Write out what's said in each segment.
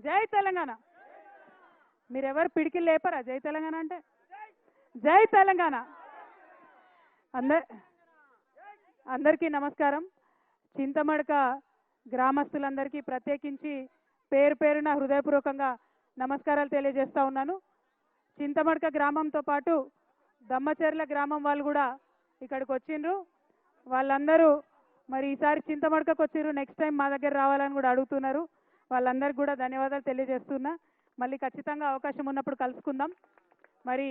జై తెలంగాణ. మీరెవరు పిడికిలు లేపరా జై తెలంగాణ అంటే? జై తెలంగాణ. అందరికీ నమస్కారం. చింతమడక గ్రామస్తులందరికీ ప్రత్యేకించి పేరు పేరున హృదయపూర్వకంగా నమస్కారాలు తెలియజేస్తా ఉన్నాను. చింతమడక గ్రామంతో పాటు దమ్మచెర్ల గ్రామం వాళ్ళు కూడా ఇక్కడికి వచ్చిండ్రు. వాళ్ళందరూ మరి ఈసారి చింతమడకకు వచ్చిర్రు, నెక్స్ట్ టైం మా దగ్గర రావాలని కూడా అడుగుతున్నారు. వాళ్ళందరికీ కూడా ధన్యవాదాలు తెలియజేస్తున్నా. మళ్ళీ ఖచ్చితంగా అవకాశం ఉన్నప్పుడు కలుసుకుందాం. మరి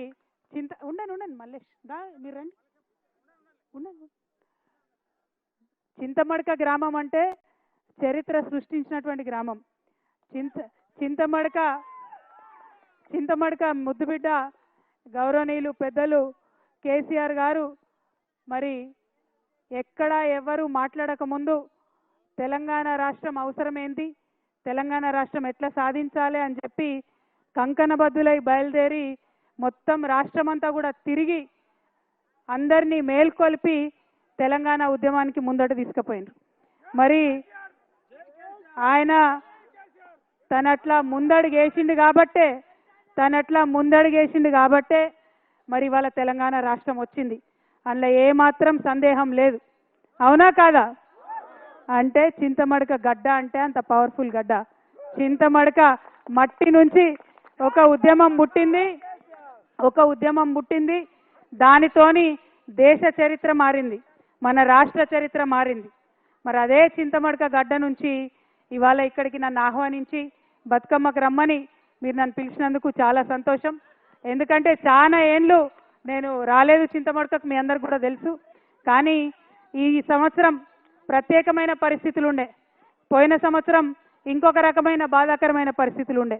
ఉండండి మల్లేష్ దా, మీరు రండి, ఉండండి. చింతమడక గ్రామం అంటే చరిత్ర సృష్టించినటువంటి గ్రామం. చింతమడక ముద్దుబిడ్డ గౌరవనీయులు పెద్దలు కేసీఆర్ గారు మరి ఎక్కడ ఎవరు మాట్లాడక ముందు తెలంగాణ రాష్ట్రం అవసరం ఏంటి, తెలంగాణ రాష్ట్రం ఎట్లా సాధించాలి అని చెప్పి కంకణబద్దులై బయలుదేరి మొత్తం రాష్ట్రమంతా కూడా తిరిగి అందరినీ మేల్కొల్పి తెలంగాణ ఉద్యమానికి ముందట తీసుకుపోయినారు. మరి ఆయన తనట్లా ముందడుగేసిండు కాబట్టే మరి వాళ్ళ తెలంగాణ రాష్ట్రం వచ్చింది. అందులో ఏమాత్రం సందేహం లేదు. అవునా కాదా? అంటే చింతమడక గడ్డ అంటే అంత పవర్ఫుల్ గడ్డ. చింతమడక మట్టి నుంచి ఒక ఉద్యమం పుట్టింది. దానితోని దేశ చరిత్ర మారింది, మన రాష్ట్ర చరిత్ర మారింది. మరి అదే చింతమడక గడ్డ నుంచి ఇవాళ ఇక్కడికి నన్ను ఆహ్వానించి బతుకమ్మకు రమ్మని మీరు నన్ను పిలిచినందుకు చాలా సంతోషం. ఎందుకంటే చాలా ఏండ్లు నేను రాలేదు చింతమడకకు, మీ అందరికి కూడా తెలుసు. కానీ ఈ సంవత్సరం ప్రత్యేకమైన పరిస్థితులు ఉండే, పోయిన సంవత్సరం ఇంకొక రకమైన బాధాకరమైన పరిస్థితులు ఉండే.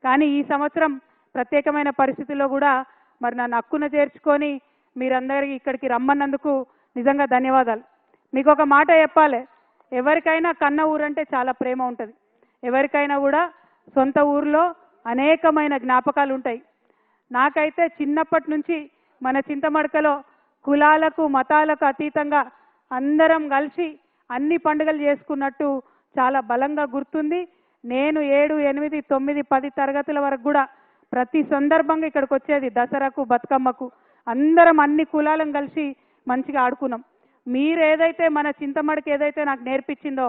కానీ ఈ సంవత్సరం ప్రత్యేకమైన పరిస్థితుల్లో కూడా మరి నన్ను హక్కున చేర్చుకొని మీరందరికీ ఇక్కడికి రమ్మన్నందుకు నిజంగా ధన్యవాదాలు. మీకు ఒక మాట చెప్పాలి, ఎవరికైనా కన్న ఊరంటే చాలా ప్రేమ ఉంటుంది. ఎవరికైనా కూడా సొంత ఊరిలో అనేకమైన జ్ఞాపకాలు ఉంటాయి. నాకైతే చిన్నప్పటి నుంచి మన చింతమడకలో కులాలకు మతాలకు అతీతంగా అందరం కలిసి అన్ని పండుగలు చేసుకున్నట్టు చాలా బలంగా గుర్తుంది. నేను 7, 8, 9, 10 తరగతుల వరకు కూడా ప్రతి సందర్భంగా ఇక్కడికి వచ్చేది. దసరాకు, బతుకమ్మకు అందరం అన్ని కులాలను కలిసి మంచిగా ఆడుకున్నాం. మీరు ఏదైతే మన చింతమడక ఏదైతే నాకు నేర్పించిందో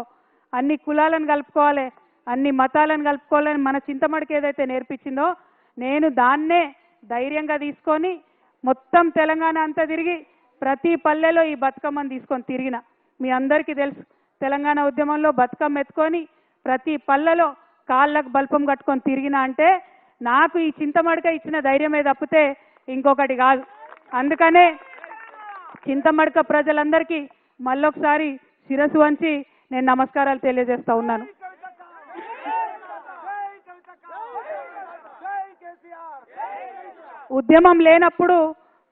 అన్ని కులాలను కలుపుకోవాలి, అన్ని మతాలను కలుపుకోవాలని మన చింతమడక ఏదైతే నేర్పించిందో నేను దాన్నే ధైర్యంగా తీసుకొని మొత్తం తెలంగాణ అంతా తిరిగి ప్రతి పల్లెలో ఈ బతుకమ్మను తీసుకొని తిరిగిన. మీ అందరికీ తెలుసు, తెలంగాణ ఉద్యమంలో బతుకమ్మ ఎత్తుకొని ప్రతి పల్లెలో కాళ్ళకు బల్పం కట్టుకొని తిరిగిన అంటే నాకు ఈ చింతమడక ఇచ్చిన ధైర్యమే తప్పితే ఇంకొకటి కాదు. అందుకనే చింతమడక ప్రజలందరికీ మళ్ళొకసారి శిరస్సు వంచి నేను నమస్కారాలు తెలియజేస్తా ఉన్నాను. ఉద్యమం లేనప్పుడు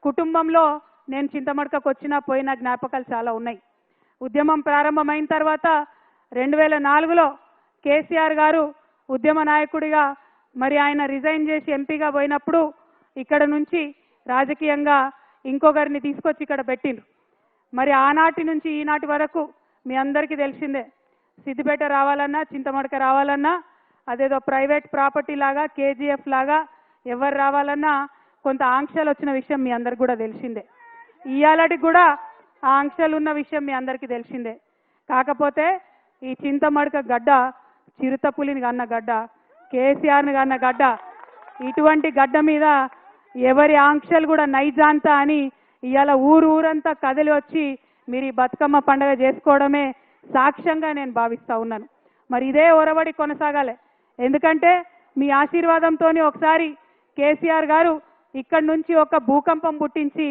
కుటుంబంలో నేను చింతమడకకు వచ్చినా పోయిన జ్ఞాపకాలు చాలా ఉన్నాయి. ఉద్యమం ప్రారంభమైన తర్వాత 2004లో కేసీఆర్ గారు ఉద్యమ నాయకుడిగా మరి ఆయన రిజైన్ చేసి ఎంపీగా పోయినప్పుడు ఇక్కడ నుంచి రాజకీయంగా ఇంకొకరిని తీసుకొచ్చి ఇక్కడ పెట్టిండ్రు. మరి ఆనాటి నుంచి ఈనాటి వరకు మీ అందరికీ తెలిసిందే, సిద్దిపేట రావాలన్నా చింతమడక రావాలన్నా అదేదో ప్రైవేట్ ప్రాపర్టీ లాగా కేజీఎఫ్ లాగా ఎవరు రావాలన్నా కొంత ఆంక్షలు వచ్చిన విషయం మీ అందరికి కూడా తెలిసిందే. ఇయాలటికి కూడా ఆ ఆంక్షలు ఉన్న విషయం మీ అందరికీ తెలిసిందే. కాకపోతే ఈ చింతమడక గడ్డ చిరుతపులిని కన్న గడ్డ, కేసీఆర్ని కన్న గడ్డ. ఇటువంటి గడ్డ మీద ఎవరి ఆంక్షలు కూడా నైజాంత అని ఇవాళ ఊరంతా కదిలి వచ్చి మీరు ఈ బతుకమ్మ పండుగ చేసుకోవడమే సాక్ష్యంగా నేను భావిస్తూ ఉన్నాను. మరి ఇదే ఒరవడి కొనసాగాలి. ఎందుకంటే మీ ఆశీర్వాదంతో ఒకసారి కేసీఆర్ గారు ఇక్కడి నుంచి ఒక భూకంపం పుట్టించి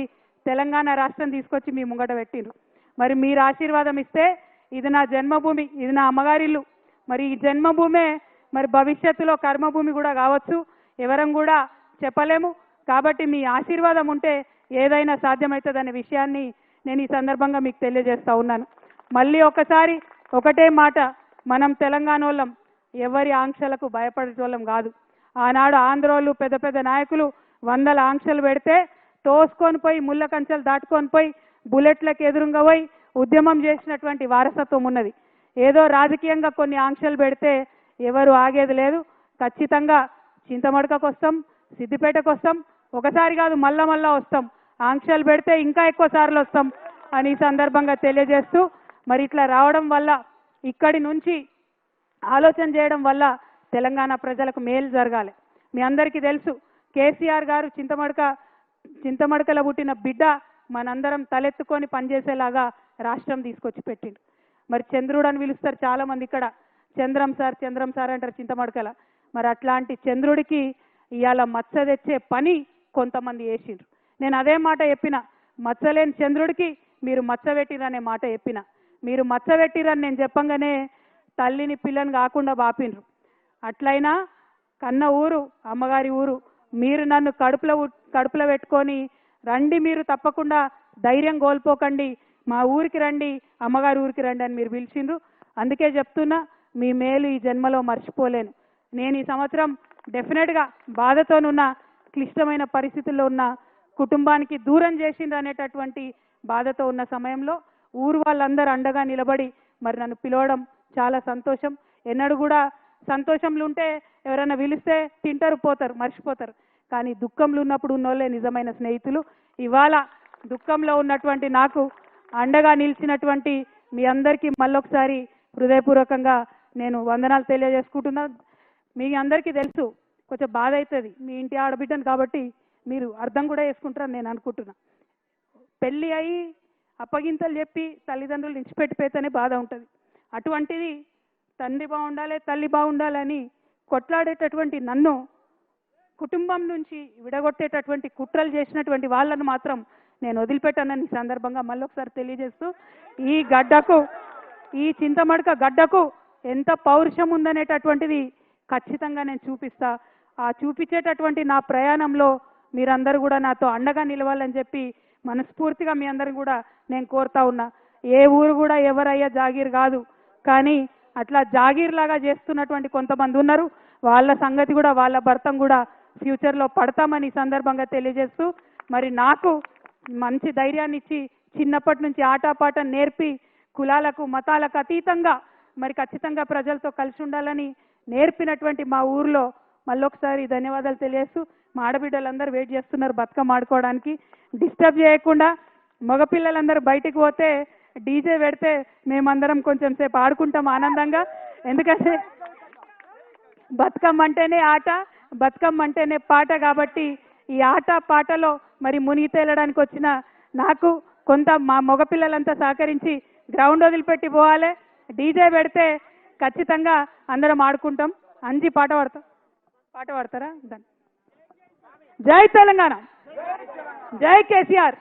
తెలంగాణ రాష్ట్రం తీసుకొచ్చి మీ ముంగట పెట్టిండ్రు. మరి మీరు ఆశీర్వాదం ఇస్తే ఇది నా జన్మభూమి, ఇది నా అమ్మగారిల్లు. మరి ఈ జన్మభూమే మరి భవిష్యత్తులో కర్మభూమి కూడా కావచ్చు, ఎవరం కూడా చెప్పలేము. కాబట్టి మీ ఆశీర్వాదం ఉంటే ఏదైనా సాధ్యమవుతుందనే విషయాన్ని నేను ఈ సందర్భంగా మీకు తెలియజేస్తా ఉన్నాను. మళ్ళీ ఒకసారి ఒకటే మాట, మనం తెలంగాణ వాళ్ళం ఎవరి ఆంక్షలకు భయపడేటోళ్ళం కాదు. ఆనాడు ఆంధ్రోళ్ళు పెద్ద పెద్ద నాయకులు 100 ఆంక్షలు పెడితే తోసుకొని పోయి ముళ్ళ కంచెలు దాటుకొని పోయి బుల్లెట్లకు ఎదురుగా పోయి ఉద్యమం చేసినటువంటి వారసత్వం ఉన్నది. ఏదో రాజకీయంగా కొన్ని ఆంక్షలు పెడితే ఎవరు ఆగేది లేదు. ఖచ్చితంగా చింతమడకకు వస్తాం, సిద్దిపేటకు వస్తాం, ఒకసారి కాదు మళ్ళా మళ్ళా వస్తాం, ఆంక్షలు పెడితే ఇంకా ఎక్కువ సార్లు వస్తాం అని ఈ సందర్భంగా తెలియజేస్తూ, మరి ఇట్లా రావడం వల్ల ఇక్కడి నుంచి ఆలోచన చేయడం వల్ల తెలంగాణ ప్రజలకు మేలు జరగాలి. మీ అందరికీ తెలుసు కేసీఆర్ గారు చింతమడకల పుట్టిన బిడ్డ మనందరం తలెత్తుకొని పనిచేసేలాగా రాష్ట్రం తీసుకొచ్చి పెట్టిండు. మరి చంద్రుడు అని పిలుస్తారు చాలా మంది ఇక్కడ, చంద్రం సార్ అంటారు చింతమడకల. మరి అట్లాంటి చంద్రుడికి ఇవాళ మచ్చ తెచ్చే పని కొంతమంది చేసిండ్రు. నేను అదే మాట చెప్పిన, మచ్చలేని చంద్రుడికి మీరు మచ్చ పెట్టిరనే మాట చెప్పిన. మీరు మచ్చ పెట్టిరని నేను చెప్పంగానే తల్లిని పిల్లని కాకుండా బాపిండ్రు. అట్లయినా కన్న ఊరు అమ్మగారి ఊరు, మీరు నన్ను కడుపులో పెట్టుకొని రండి, మీరు తప్పకుండా ధైర్యం కోల్పోకండి, మా ఊరికి రండి, అమ్మగారి ఊరికి రండి అని మీరు పిలిచిండ్రు. అందుకే చెప్తున్నా, మీ మేలు ఈ జన్మలో మర్చిపోలేను. నేను ఈ సంవత్సరం డెఫినెట్గా బాధతోనున్న, క్లిష్టమైన పరిస్థితుల్లో ఉన్న కుటుంబానికి దూరం చేసిండ్రు అనేటటువంటి బాధతో ఉన్న సమయంలో ఊరు వాళ్ళందరూ అండగా నిలబడి మరి నన్ను పిలవడం చాలా సంతోషం. ఎన్నడూ కూడా సంతోషంలో ఉంటే ఎవరైనా పిలిస్తే తింటారు, పోతారు, మర్చిపోతారు. కానీ దుఃఖంలో ఉన్నప్పుడు ఉన్నోళ్ళే నిజమైన స్నేహితులు. ఇవాళ దుఃఖంలో ఉన్నటువంటి నాకు అండగా నిలిచినటువంటి మీ అందరికీ మళ్ళొకసారి హృదయపూర్వకంగా నేను వందనాలు తెలియజేసుకుంటున్నా. మీ అందరికీ తెలుసు, కొంచెం బాధ అవుతుంది, మీ ఇంటి ఆడబిడ్డను కాబట్టి మీరు అర్థం కూడా చేసుకుంటారని నేను అనుకుంటున్నా. పెళ్ళి అయ్యి అప్పగింతలు చెప్పి తల్లిదండ్రులు ఇచ్చిపెట్టిపోతేనే బాధ ఉంటుంది. అటువంటిది తండ్రి బాగుండాలి, తల్లి బాగుండాలని కొట్లాడేటటువంటి నన్ను కుటుంబం నుంచి విడగొట్టేటటువంటి కుట్రలు చేసినటువంటి వాళ్ళను మాత్రం నేను వదిలిపెట్టానని సందర్భంగా మళ్ళొకసారి తెలియజేస్తూ, ఈ గడ్డకు, ఈ చింతమడక గడ్డకు ఎంత పౌరుషం ఉందనేటటువంటిది ఖచ్చితంగా నేను చూపిస్తా. ఆ చూపించేటటువంటి నా ప్రయాణంలో మీరందరూ కూడా నాతో అండగా నిలవాలని చెప్పి మనస్ఫూర్తిగా మీ అందరూ కూడా నేను కోరుతా ఉన్నా. ఏ ఊరు కూడా ఎవరయ్యా జాగీర్ కాదు, కానీ అట్లా జాగీర్ లాగా చేస్తున్నటువంటి కొంతమంది ఉన్నారు. వాళ్ళ సంగతి కూడా, వాళ్ళ భర్తం కూడా ఫ్యూచర్లో పడతామని సందర్భంగా తెలియజేస్తూ, మరి నాకు మంచి ధైర్యాన్ని ఇచ్చి చిన్నప్పటి నుంచి ఆటపాట నేర్పి కులాలకు మతాలకు అతీతంగా మరి ఖచ్చితంగా ప్రజలతో కలిసి ఉండాలని నేర్పినటువంటి మా ఊర్లో మళ్ళొకసారి ధన్యవాదాలు తెలియజేస్తూ, మా ఆడబిడ్డలందరూ వెయిట్ చేస్తున్నారు బతుకమ్మ ఆడుకోవడానికి. డిస్టర్బ్ చేయకుండా మగపిల్లలందరూ బయటికి పోతే డీజే పెడితే మేమందరం కొంచెం సేపు ఆడుకుంటాం ఆనందంగా. ఎందుకంటే బతుకమ్మ అంటేనే ఆట, బతుకమ్మ అంటేనే పాట కాబట్టి ఈ ఆట పాటలో మరి మునిగి తేలడానికి వచ్చిన నాకు కొంత మా మగపిల్లలంతా సహకరించి గ్రౌండ్ వదిలిపెట్టి పోవాలి. డీజే పెడితే ఖచ్చితంగా అందరం ఆడుకుంటాం. అంజి పాట పాడతారా? జై తెలంగాణ, జై కేసీఆర్.